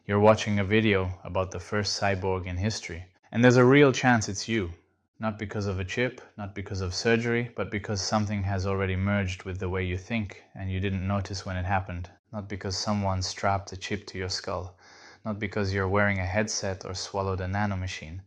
You're watching a video about the first cyborg in history, and there's a real chance it's you. Not because of a chip, not because of surgery, but because something has already merged with the way you think and you didn't notice when it happened. Not because someone strapped a chip to your skull. Not because you're wearing a headset or swallowed a nanomachine.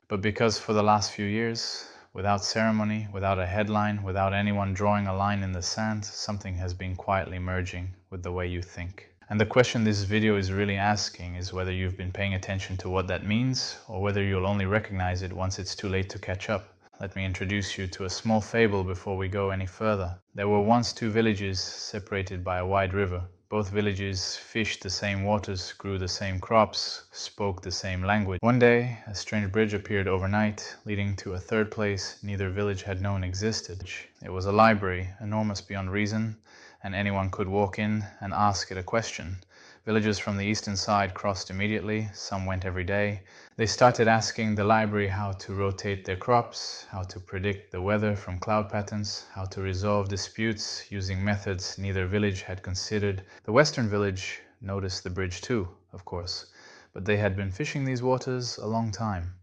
But because for the last few years, without ceremony, without a headline, without anyone drawing a line in the sand, something has been quietly merging with the way you think. And the question this video is really asking is whether you've been paying attention to what that means, or whether you'll only recognize it once it's too late to catch up. Let me introduce you to a small fable before we go any further. There were once two villages separated by a wide river. Both villages fished the same waters, grew the same crops, spoke the same language. One day, a strange bridge appeared overnight, leading to a third place neither village had known existed. It was a library, enormous beyond reason, and anyone could walk in and ask it a question. Villagers from the eastern side crossed immediately, some went every day. They started asking the library how to rotate their crops, how to predict the weather from cloud patterns, how to resolve disputes using methods neither village had considered. The western village noticed the bridge too, of course, but they had been fishing these waters a long time.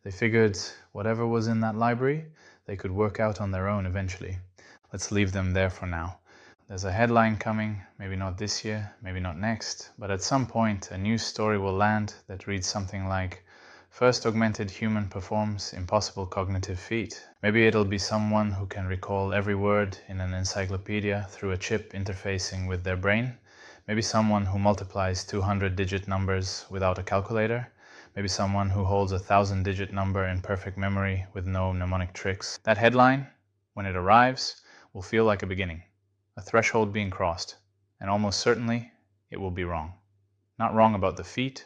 They figured whatever was in that library, they could work out on their own eventually. Let's leave them there for now. There's a headline coming, maybe not this year, maybe not next, but at some point a news story will land that reads something like, "First augmented human performs impossible cognitive feat." Maybe it'll be someone who can recall every word in an encyclopedia through a chip interfacing with their brain. Maybe someone who multiplies 200-digit numbers without a calculator. Maybe someone who holds a 1,000-digit number in perfect memory with no mnemonic tricks. That headline, when it arrives, will feel like a beginning. A threshold being crossed, and almost certainly it will be wrong. Not wrong about the feat,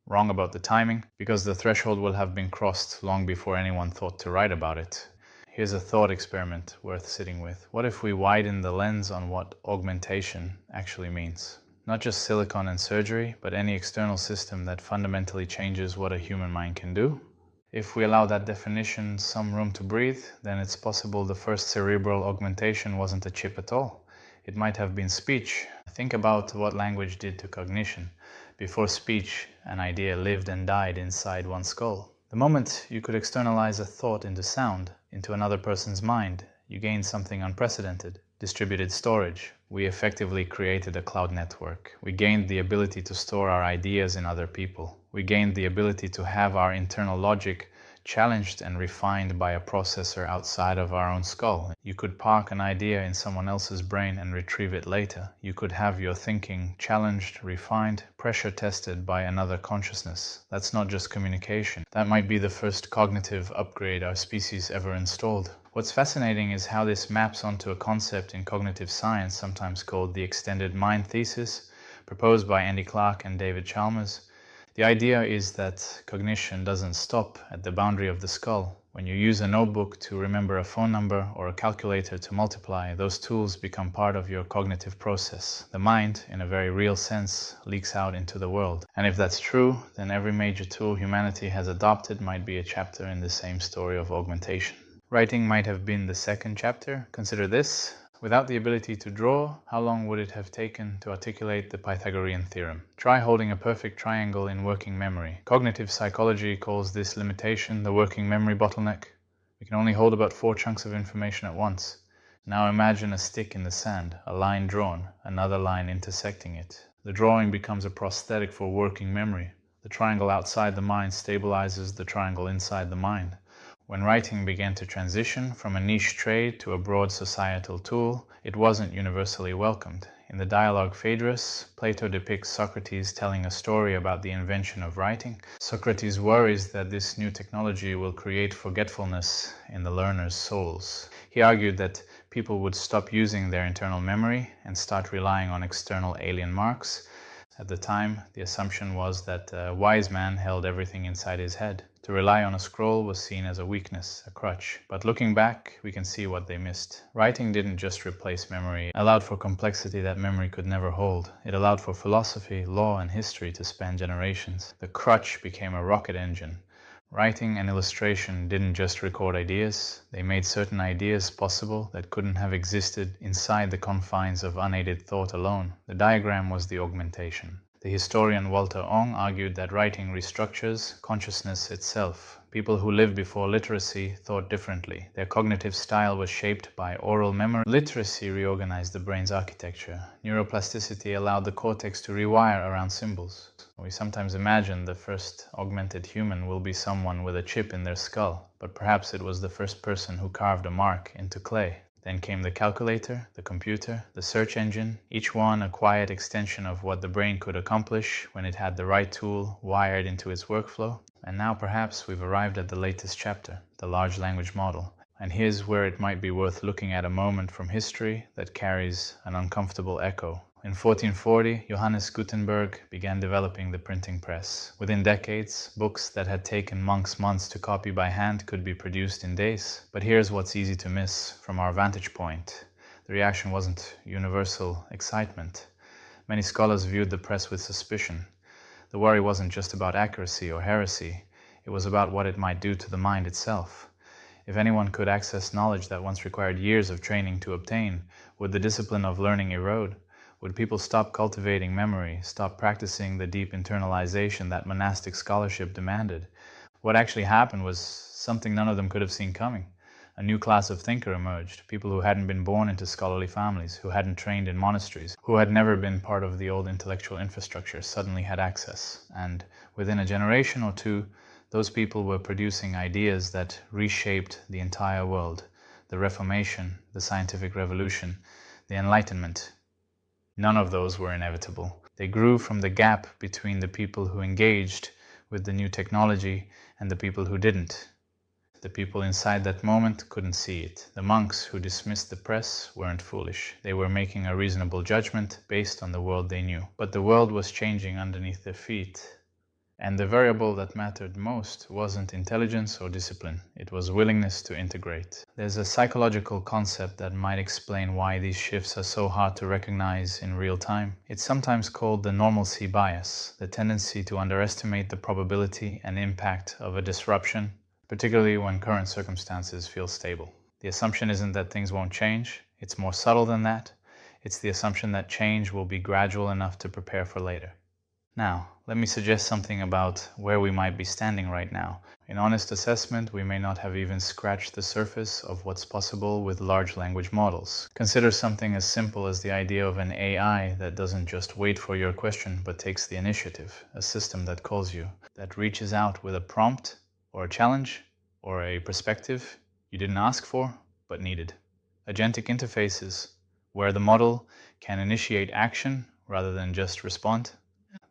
wrong about the timing, because the threshold will have been crossed long before anyone thought to write about it. Here's a thought experiment worth sitting with. What if we widen the lens on what augmentation actually means? Not just silicon and surgery, but any external system that fundamentally changes what a human mind can do? If we allow that definition some room to breathe, then it's possible the first cerebral augmentation wasn't a chip at all. It might have been speech. Think about what language did to cognition. Before speech, an idea lived and died inside one's skull. The moment you could externalize a thought into sound, into another person's mind, you gained something unprecedented: distributed storage. We effectively created a cloud network. We gained the ability to store our ideas in other people. We gained the ability to have our internal logic challenged and refined by a processor outside of our own skull. You could park an idea in someone else's brain and retrieve it later. You could have your thinking challenged, refined, pressure tested by another consciousness. That's not just communication. That might be the first cognitive upgrade our species ever installed. What's fascinating is how this maps onto a concept in cognitive science, sometimes called the extended mind thesis, proposed by Andy Clark and David Chalmers. The idea is that cognition doesn't stop at the boundary of the skull. When you use a notebook to remember a phone number or a calculator to multiply, those tools become part of your cognitive process. The mind, in a very real sense, leaks out into the world. And if that's true, then every major tool humanity has adopted might be a chapter in the same story of augmentation. Writing might have been the second chapter. Consider this. Without the ability to draw, how long would it have taken to articulate the Pythagorean theorem? Try holding a perfect triangle in working memory. Cognitive psychology calls this limitation the working memory bottleneck. We can only hold about 4 chunks of information at once. Now imagine a stick in the sand, a line drawn, another line intersecting it. The drawing becomes a prosthetic for working memory. The triangle outside the mind stabilizes the triangle inside the mind. When writing began to transition from a niche trade to a broad societal tool, it wasn't universally welcomed. In the dialogue Phaedrus, Plato depicts Socrates telling a story about the invention of writing. Socrates worries that this new technology will create forgetfulness in the learner's souls. He argued that people would stop using their internal memory and start relying on external alien marks. At the time, the assumption was that a wise man held everything inside his head. To rely on a scroll was seen as a weakness, a crutch. But looking back, we can see what they missed. Writing didn't just replace memory. It allowed for complexity that memory could never hold. It allowed for philosophy, law, and history to span generations. The crutch became a rocket engine. Writing and illustration didn't just record ideas. They made certain ideas possible that couldn't have existed inside the confines of unaided thought alone. The diagram was the augmentation. The historian Walter Ong argued that writing restructures consciousness itself. People who lived before literacy thought differently. Their cognitive style was shaped by oral memory. Literacy reorganized the brain's architecture. Neuroplasticity allowed the cortex to rewire around symbols. We sometimes imagine the first augmented human will be someone with a chip in their skull, but perhaps it was the first person who carved a mark into clay. Then came the calculator, the computer, the search engine, each one a quiet extension of what the brain could accomplish when it had the right tool wired into its workflow. And now perhaps we've arrived at the latest chapter, the large language model. And here's where it might be worth looking at a moment from history that carries an uncomfortable echo. In 1440, Johannes Gutenberg began developing the printing press. Within decades, books that had taken monks months to copy by hand could be produced in days. But here's what's easy to miss from our vantage point. The reaction wasn't universal excitement. Many scholars viewed the press with suspicion. The worry wasn't just about accuracy or heresy. It was about what it might do to the mind itself. If anyone could access knowledge that once required years of training to obtain, would the discipline of learning erode? Would people stop cultivating memory, stop practicing the deep internalization that monastic scholarship demanded? What actually happened was something none of them could have seen coming. A new class of thinker emerged, people who hadn't been born into scholarly families, who hadn't trained in monasteries, who had never been part of the old intellectual infrastructure, suddenly had access. And within a generation or two, those people were producing ideas that reshaped the entire world. The Reformation, the Scientific Revolution, the Enlightenment. None of those were inevitable. They grew from the gap between the people who engaged with the new technology and the people who didn't. The people inside that moment couldn't see it. The monks who dismissed the press weren't foolish. They were making a reasonable judgment based on the world they knew. But the world was changing underneath their feet. And the variable that mattered most wasn't intelligence or discipline, it was willingness to integrate. There's a psychological concept that might explain why these shifts are so hard to recognize in real time. It's sometimes called the normalcy bias, the tendency to underestimate the probability and impact of a disruption, particularly when current circumstances feel stable. The assumption isn't that things won't change, it's more subtle than that. It's the assumption that change will be gradual enough to prepare for later. Now, let me suggest something about where we might be standing right now. In honest assessment, we may not have even scratched the surface of what's possible with large language models. Consider something as simple as the idea of an AI that doesn't just wait for your question but takes the initiative, a system that calls you, that reaches out with a prompt or a challenge or a perspective you didn't ask for but needed. Agentic interfaces where the model can initiate action rather than just respond.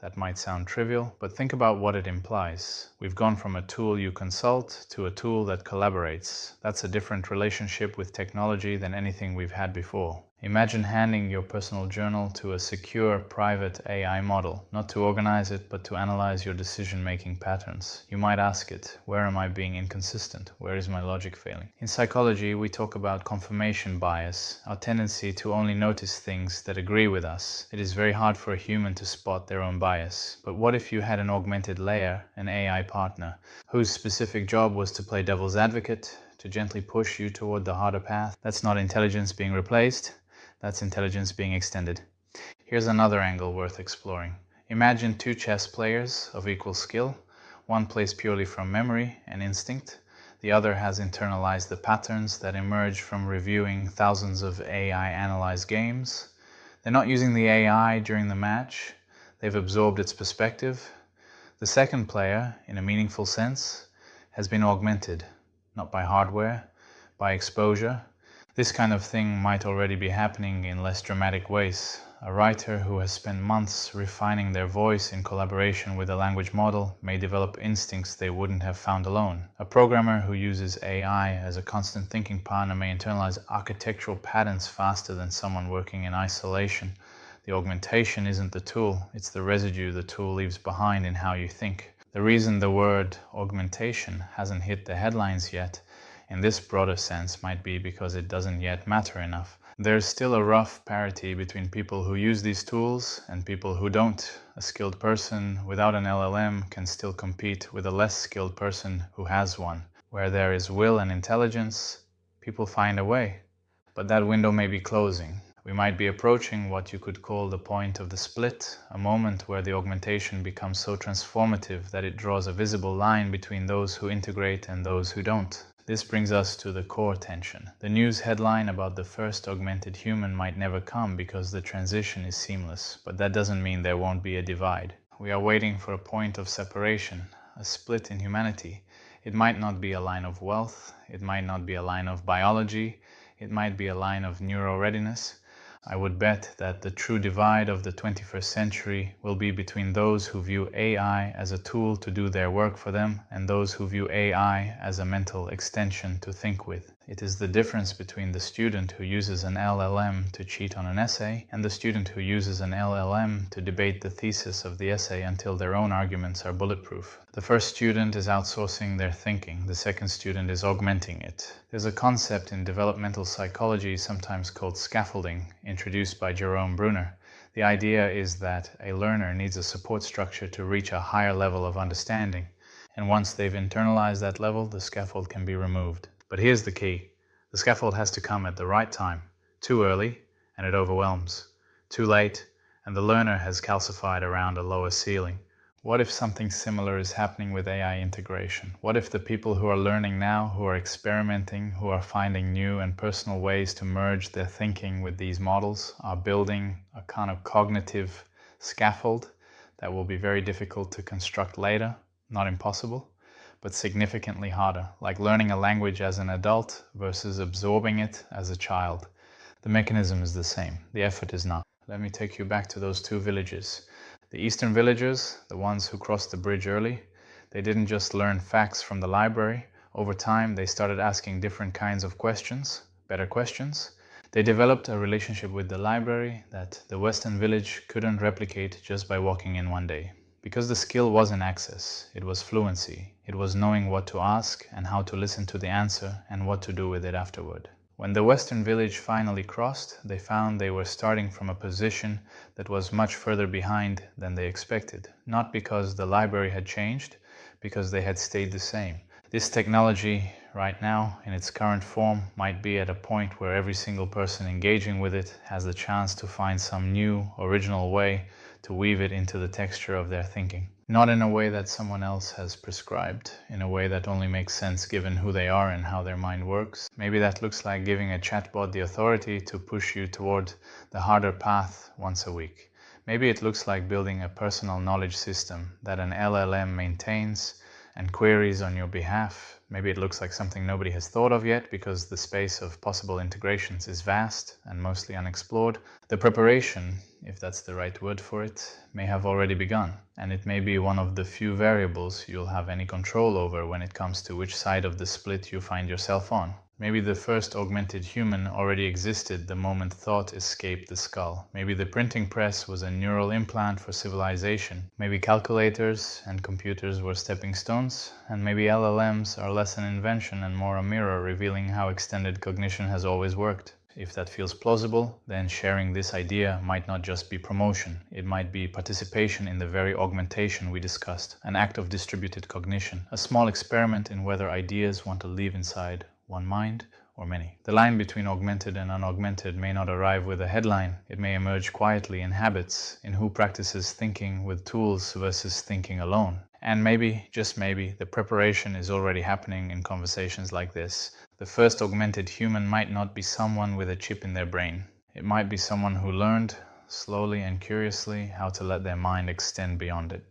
That might sound trivial, but think about what it implies. We've gone from a tool you consult to a tool that collaborates. That's a different relationship with technology than anything we've had before. Imagine handing your personal journal to a secure, private AI model, not to organize it, but to analyze your decision-making patterns. You might ask it, where am I being inconsistent? Where is my logic failing? In psychology, we talk about confirmation bias, our tendency to only notice things that agree with us. It is very hard for a human to spot their own bias. But what if you had an augmented layer, an AI partner, whose specific job was to play devil's advocate, to gently push you toward the harder path? That's not intelligence being replaced. That's intelligence being extended. Here's another angle worth exploring. Imagine two chess players of equal skill. One plays purely from memory and instinct. The other has internalized the patterns that emerge from reviewing thousands of AI-analyzed games. They're not using the AI during the match. They've absorbed its perspective. The second player, in a meaningful sense, has been augmented, not by hardware, by exposure. This kind of thing might already be happening in less dramatic ways. A writer who has spent months refining their voice in collaboration with a language model may develop instincts they wouldn't have found alone. A programmer who uses AI as a constant thinking partner may internalize architectural patterns faster than someone working in isolation. The augmentation isn't the tool, it's the residue the tool leaves behind in how you think. The reason the word augmentation hasn't hit the headlines yet in this broader sense might be because it doesn't yet matter enough. There's still a rough parity between people who use these tools and people who don't. A skilled person without an LLM can still compete with a less skilled person who has one. Where there is will and intelligence, people find a way. But that window may be closing. We might be approaching what you could call the point of the split, a moment where the augmentation becomes so transformative that it draws a visible line between those who integrate and those who don't. This brings us to the core tension. The news headline about the first augmented human might never come because the transition is seamless, but that doesn't mean there won't be a divide. We are waiting for a point of separation, a split in humanity. It might not be a line of wealth, it might not be a line of biology, it might be a line of neuro readiness. I would bet that the true divide of the 21st century will be between those who view AI as a tool to do their work for them and those who view AI as a mental extension to think with. It is the difference between the student who uses an LLM to cheat on an essay and the student who uses an LLM to debate the thesis of the essay until their own arguments are bulletproof. The first student is outsourcing their thinking, the second student is augmenting it. There's a concept in developmental psychology sometimes called scaffolding, introduced by Jerome Bruner. The idea is that a learner needs a support structure to reach a higher level of understanding, and once they've internalized that level, the scaffold can be removed. But here's the key. The scaffold has to come at the right time. Too early, and it overwhelms. Too late, and the learner has calcified around a lower ceiling. What if something similar is happening with AI integration? What if the people who are learning now, who are experimenting, who are finding new and personal ways to merge their thinking with these models, are building a kind of cognitive scaffold that will be very difficult to construct later? Not impossible, but significantly harder, like learning a language as an adult versus absorbing it as a child. The mechanism is the same, the effort is not. Let me take you back to those two villages. The eastern villagers, the ones who crossed the bridge early, they didn't just learn facts from the library. Over time, they started asking different kinds of questions, better questions. They developed a relationship with the library that the western village couldn't replicate just by walking in one day. Because the skill wasn't access, it was fluency. It was knowing what to ask and how to listen to the answer and what to do with it afterward. When the western village finally crossed, they found they were starting from a position that was much further behind than they expected. Not because the library had changed, because they had stayed the same. This technology, right now, in its current form, might be at a point where every single person engaging with it has the chance to find some new, original way to weave it into the texture of their thinking. Not in a way that someone else has prescribed, in a way that only makes sense given who they are and how their mind works. Maybe that looks like giving a chatbot the authority to push you toward the harder path once a week. Maybe it looks like building a personal knowledge system that an LLM maintains and queries on your behalf. Maybe it looks like something nobody has thought of yet because the space of possible integrations is vast and mostly unexplored. The preparation, if that's the right word for it, may have already begun, and it may be one of the few variables you'll have any control over when it comes to which side of the split you find yourself on. Maybe the first augmented human already existed the moment thought escaped the skull. Maybe the printing press was a neural implant for civilization. Maybe calculators and computers were stepping stones, and maybe LLMs are less an invention and more a mirror revealing how extended cognition has always worked. If that feels plausible, then sharing this idea might not just be promotion. It might be participation in the very augmentation we discussed, an act of distributed cognition, a small experiment in whether ideas want to live inside one mind or many. The line between augmented and unaugmented may not arrive with a headline. It may emerge quietly in habits, in who practices thinking with tools versus thinking alone. And maybe, just maybe, the preparation is already happening in conversations like this. The first augmented human might not be someone with a chip in their brain. It might be someone who learned, slowly and curiously, how to let their mind extend beyond it.